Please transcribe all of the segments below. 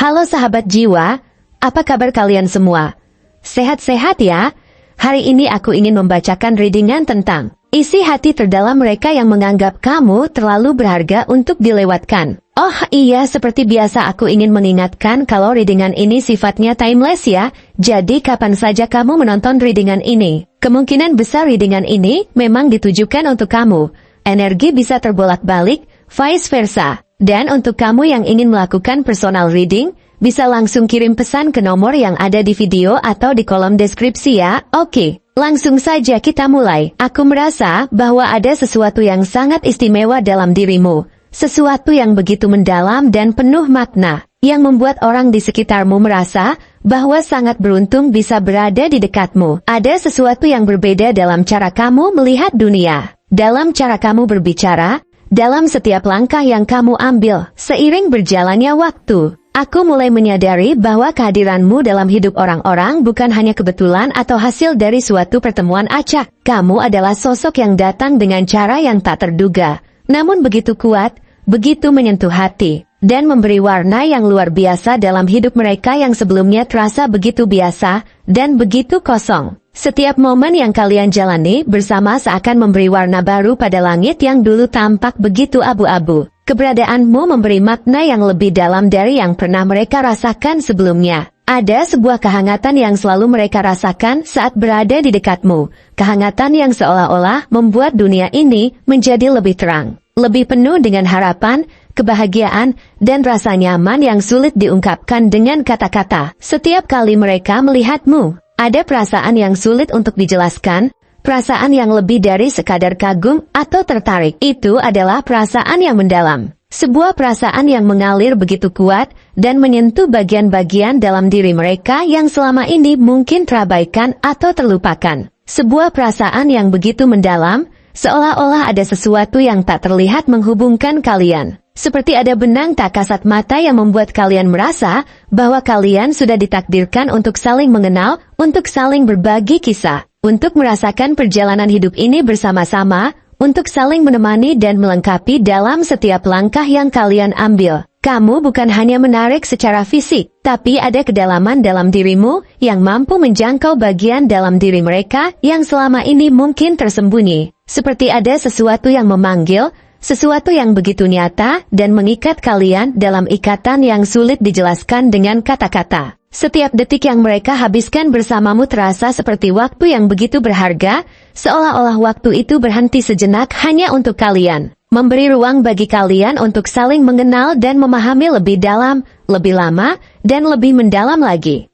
Halo sahabat jiwa, apa kabar kalian semua? Sehat-sehat ya? Hari ini aku ingin membacakan readingan tentang isi hati terdalam mereka yang menganggap kamu terlalu berharga untuk dilewatkan. Oh iya, seperti biasa aku ingin mengingatkan kalau readingan ini sifatnya timeless ya, jadi kapan saja kamu menonton readingan ini. Kemungkinan besar readingan ini memang ditujukan untuk kamu. Energi bisa terbolak-balik, vice versa. Dan untuk kamu yang ingin melakukan personal reading, bisa langsung kirim pesan ke nomor yang ada di video atau di kolom deskripsi ya. Oke, langsung saja kita mulai. Aku merasa bahwa ada sesuatu yang sangat istimewa dalam dirimu. Sesuatu yang begitu mendalam dan penuh makna, yang membuat orang di sekitarmu merasa bahwa sangat beruntung bisa berada di dekatmu. Ada sesuatu yang berbeda dalam cara kamu melihat dunia, dalam cara kamu berbicara, dalam setiap langkah yang kamu ambil. Seiring berjalannya waktu, aku mulai menyadari bahwa kehadiranmu dalam hidup orang-orang bukan hanya kebetulan atau hasil dari suatu pertemuan acak. Kamu adalah sosok yang datang dengan cara yang tak terduga, namun begitu kuat, begitu menyentuh hati, dan memberi warna yang luar biasa dalam hidup mereka yang sebelumnya terasa begitu biasa dan begitu kosong. Setiap momen yang kalian jalani bersama seakan memberi warna baru pada langit yang dulu tampak begitu abu-abu. Keberadaanmu memberi makna yang lebih dalam dari yang pernah mereka rasakan sebelumnya. Ada sebuah kehangatan yang selalu mereka rasakan saat berada di dekatmu. Kehangatan yang seolah-olah membuat dunia ini menjadi lebih terang, lebih penuh dengan harapan, kebahagiaan, dan rasa nyaman yang sulit diungkapkan dengan kata-kata. Setiap kali mereka melihatmu, ada perasaan yang sulit untuk dijelaskan, perasaan yang lebih dari sekadar kagum atau tertarik. Itu adalah perasaan yang mendalam. Sebuah perasaan yang mengalir begitu kuat dan menyentuh bagian-bagian dalam diri mereka yang selama ini mungkin terabaikan atau terlupakan. Sebuah perasaan yang begitu mendalam, seolah-olah ada sesuatu yang tak terlihat menghubungkan kalian. Seperti ada benang tak kasat mata yang membuat kalian merasa bahwa kalian sudah ditakdirkan untuk saling mengenal, untuk saling berbagi kisah, untuk merasakan perjalanan hidup ini bersama-sama, untuk saling menemani dan melengkapi dalam setiap langkah yang kalian ambil. Kamu bukan hanya menarik secara fisik, tapi ada kedalaman dalam dirimu yang mampu menjangkau bagian dalam diri mereka yang selama ini mungkin tersembunyi. Seperti ada sesuatu yang memanggil, sesuatu yang begitu nyata dan mengikat kalian dalam ikatan yang sulit dijelaskan dengan kata-kata. Setiap detik yang mereka habiskan bersamamu terasa seperti waktu yang begitu berharga, seolah-olah waktu itu berhenti sejenak hanya untuk kalian. Memberi ruang bagi kalian untuk saling mengenal dan memahami lebih dalam, lebih lama, dan lebih mendalam lagi.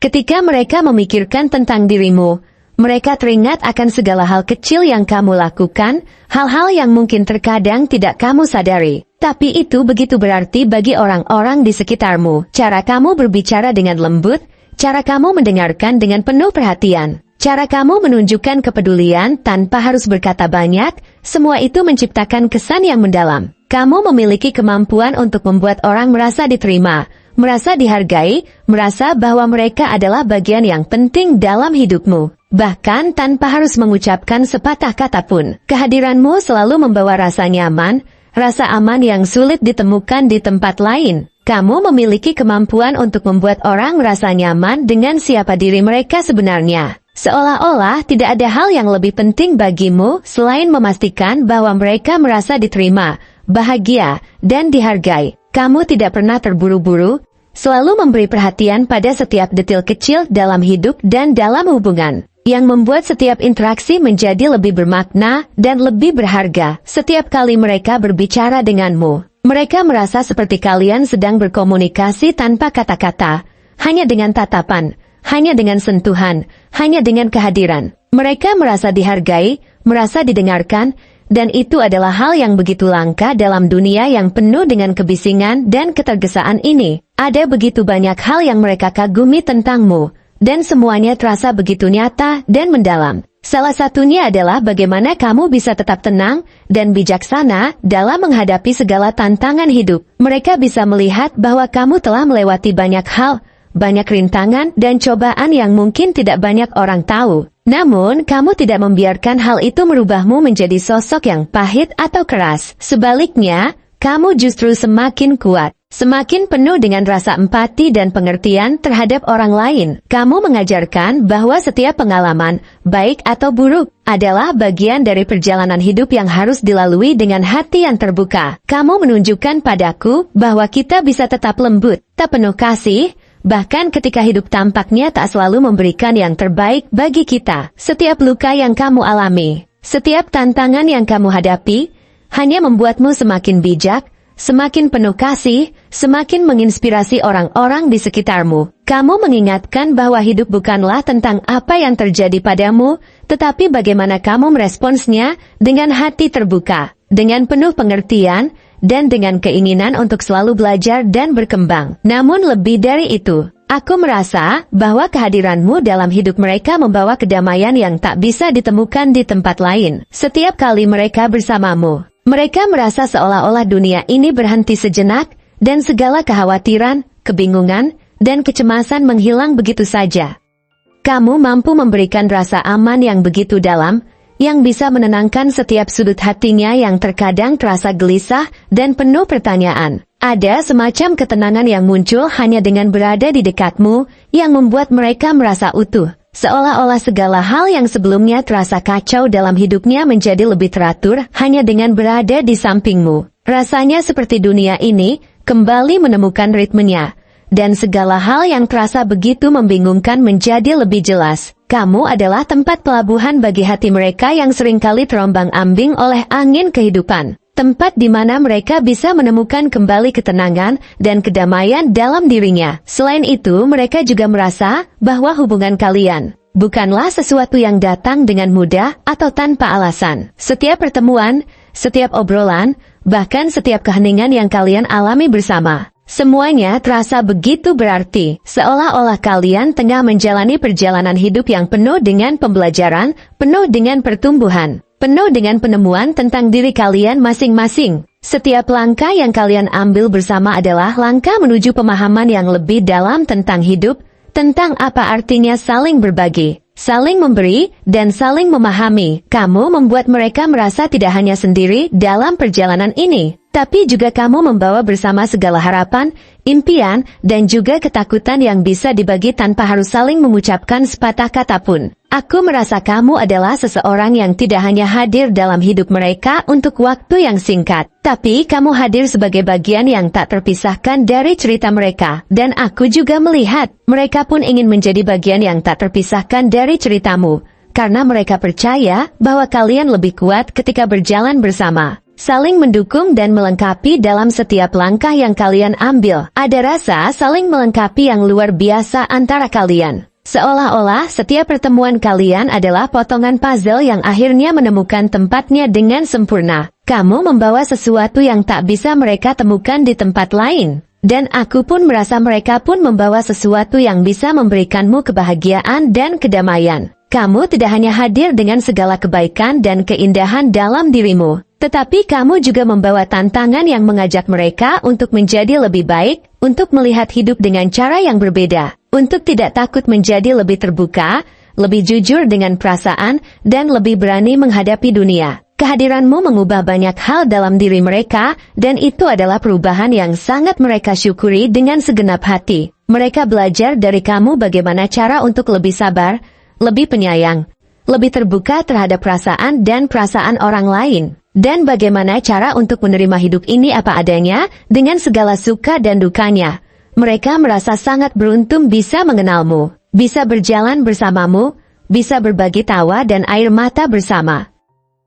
Ketika mereka memikirkan tentang dirimu, mereka teringat akan segala hal kecil yang kamu lakukan, hal-hal yang mungkin terkadang tidak kamu sadari. Tapi itu begitu berarti bagi orang-orang di sekitarmu. Cara kamu berbicara dengan lembut, cara kamu mendengarkan dengan penuh perhatian, cara kamu menunjukkan kepedulian tanpa harus berkata banyak, semua itu menciptakan kesan yang mendalam. Kamu memiliki kemampuan untuk membuat orang merasa diterima, merasa dihargai, merasa bahwa mereka adalah bagian yang penting dalam hidupmu. Bahkan tanpa harus mengucapkan sepatah kata pun, kehadiranmu selalu membawa rasa nyaman, rasa aman yang sulit ditemukan di tempat lain. Kamu memiliki kemampuan untuk membuat orang merasa nyaman dengan siapa diri mereka sebenarnya. Seolah-olah tidak ada hal yang lebih penting bagimu selain memastikan bahwa mereka merasa diterima, bahagia, dan dihargai. Kamu tidak pernah terburu-buru, selalu memberi perhatian pada setiap detil kecil dalam hidup dan dalam hubungan, yang membuat setiap interaksi menjadi lebih bermakna dan lebih berharga. Setiap kali mereka berbicara denganmu, mereka merasa seperti kalian sedang berkomunikasi tanpa kata-kata, hanya dengan tatapan, hanya dengan sentuhan, hanya dengan kehadiran. Mereka merasa dihargai, merasa didengarkan, dan itu adalah hal yang begitu langka dalam dunia yang penuh dengan kebisingan dan ketergesaan ini. Ada begitu banyak hal yang mereka kagumi tentangmu, dan semuanya terasa begitu nyata dan mendalam. Salah satunya adalah bagaimana kamu bisa tetap tenang dan bijaksana dalam menghadapi segala tantangan hidup. Mereka bisa melihat bahwa kamu telah melewati banyak hal, banyak rintangan dan cobaan yang mungkin tidak banyak orang tahu. Namun, kamu tidak membiarkan hal itu merubahmu menjadi sosok yang pahit atau keras. Sebaliknya, kamu justru semakin kuat. Semakin penuh dengan rasa empati dan pengertian terhadap orang lain. Kamu mengajarkan bahwa setiap pengalaman, baik atau buruk, adalah bagian dari perjalanan hidup yang harus dilalui dengan hati yang terbuka. Kamu menunjukkan padaku bahwa kita bisa tetap lembut, tak penuh kasih, bahkan ketika hidup tampaknya tak selalu memberikan yang terbaik bagi kita. Setiap luka yang kamu alami, setiap tantangan yang kamu hadapi, hanya membuatmu semakin bijak, semakin penuh kasih, semakin menginspirasi orang-orang di sekitarmu. Kamu mengingatkan bahwa hidup bukanlah tentang apa yang terjadi padamu, tetapi bagaimana kamu meresponsnya dengan hati terbuka, dengan penuh pengertian, dan dengan keinginan untuk selalu belajar dan berkembang. Namun lebih dari itu, aku merasa bahwa kehadiranmu dalam hidup mereka membawa kedamaian yang tak bisa ditemukan di tempat lain. Setiap kali mereka bersamamu, mereka merasa seolah-olah dunia ini berhenti sejenak, dan segala kekhawatiran, kebingungan, dan kecemasan menghilang begitu saja. Kamu mampu memberikan rasa aman yang begitu dalam, yang bisa menenangkan setiap sudut hatinya yang terkadang terasa gelisah dan penuh pertanyaan. Ada semacam ketenangan yang muncul hanya dengan berada di dekatmu, yang membuat mereka merasa utuh. Seolah-olah segala hal yang sebelumnya terasa kacau dalam hidupnya menjadi lebih teratur hanya dengan berada di sampingmu. Rasanya seperti dunia ini kembali menemukan ritmenya, dan segala hal yang terasa begitu membingungkan menjadi lebih jelas. Kamu adalah tempat pelabuhan bagi hati mereka yang seringkali terombang-ambing oleh angin kehidupan. Tempat di mana mereka bisa menemukan kembali ketenangan dan kedamaian dalam dirinya. Selain itu, mereka juga merasa bahwa hubungan kalian bukanlah sesuatu yang datang dengan mudah atau tanpa alasan. Setiap pertemuan, setiap obrolan, bahkan setiap keheningan yang kalian alami bersama, semuanya terasa begitu berarti. Seolah-olah kalian tengah menjalani perjalanan hidup yang penuh dengan pembelajaran, penuh dengan pertumbuhan, penuh dengan penemuan tentang diri kalian masing-masing. Setiap langkah yang kalian ambil bersama adalah langkah menuju pemahaman yang lebih dalam tentang hidup, tentang apa artinya saling berbagi, saling memberi, dan saling memahami. Kamu membuat mereka merasa tidak hanya sendiri dalam perjalanan ini, tapi juga kamu membawa bersama segala harapan, impian, dan juga ketakutan yang bisa dibagi tanpa harus saling mengucapkan sepatah kata pun. Aku merasa kamu adalah seseorang yang tidak hanya hadir dalam hidup mereka untuk waktu yang singkat, tapi kamu hadir sebagai bagian yang tak terpisahkan dari cerita mereka. Dan aku juga melihat, mereka pun ingin menjadi bagian yang tak terpisahkan dari ceritamu, karena mereka percaya bahwa kalian lebih kuat ketika berjalan bersama, saling mendukung dan melengkapi dalam setiap langkah yang kalian ambil. Ada rasa saling melengkapi yang luar biasa antara kalian. Seolah-olah setiap pertemuan kalian adalah potongan puzzle yang akhirnya menemukan tempatnya dengan sempurna. Kamu membawa sesuatu yang tak bisa mereka temukan di tempat lain. Dan aku pun merasa mereka pun membawa sesuatu yang bisa memberikanmu kebahagiaan dan kedamaian. Kamu tidak hanya hadir dengan segala kebaikan dan keindahan dalam dirimu, tetapi kamu juga membawa tantangan yang mengajak mereka untuk menjadi lebih baik, untuk melihat hidup dengan cara yang berbeda, untuk tidak takut menjadi lebih terbuka, lebih jujur dengan perasaan, dan lebih berani menghadapi dunia. Kehadiranmu mengubah banyak hal dalam diri mereka, dan itu adalah perubahan yang sangat mereka syukuri dengan segenap hati. Mereka belajar dari kamu bagaimana cara untuk lebih sabar, lebih penyayang, lebih terbuka terhadap perasaan dan perasaan orang lain, dan bagaimana cara untuk menerima hidup ini apa adanya, dengan segala suka dan dukanya. Mereka merasa sangat beruntung bisa mengenalmu, bisa berjalan bersamamu, bisa berbagi tawa dan air mata bersama.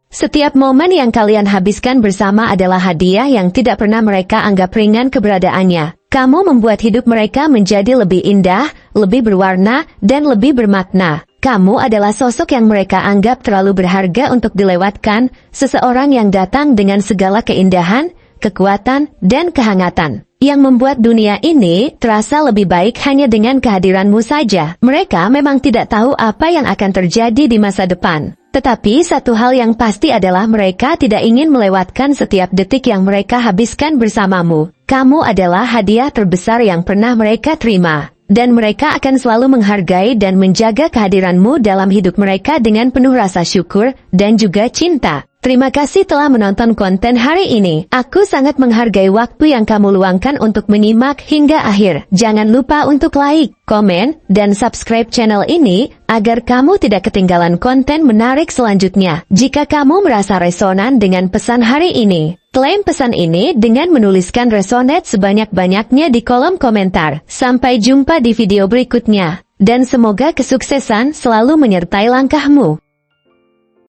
Setiap momen yang kalian habiskan bersama adalah hadiah yang tidak pernah mereka anggap ringan keberadaannya. Kamu membuat hidup mereka menjadi lebih indah, lebih berwarna, dan lebih bermakna. Kamu adalah sosok yang mereka anggap terlalu berharga untuk dilewatkan, seseorang yang datang dengan segala keindahan, kekuatan, dan kehangatan, yang membuat dunia ini terasa lebih baik hanya dengan kehadiranmu saja. Mereka memang tidak tahu apa yang akan terjadi di masa depan. Tetapi satu hal yang pasti adalah mereka tidak ingin melewatkan setiap detik yang mereka habiskan bersamamu. Kamu adalah hadiah terbesar yang pernah mereka terima. Dan mereka akan selalu menghargai dan menjaga kehadiranmu dalam hidup mereka dengan penuh rasa syukur dan juga cinta. Terima kasih telah menonton konten hari ini. Aku sangat menghargai waktu yang kamu luangkan untuk menyimak hingga akhir. Jangan lupa untuk like, komen, dan subscribe channel ini agar kamu tidak ketinggalan konten menarik selanjutnya. Jika kamu merasa resonan dengan pesan hari ini, klaim pesan ini dengan menuliskan resonate sebanyak-banyaknya di kolom komentar. Sampai jumpa di video berikutnya. Dan semoga kesuksesan selalu menyertai langkahmu.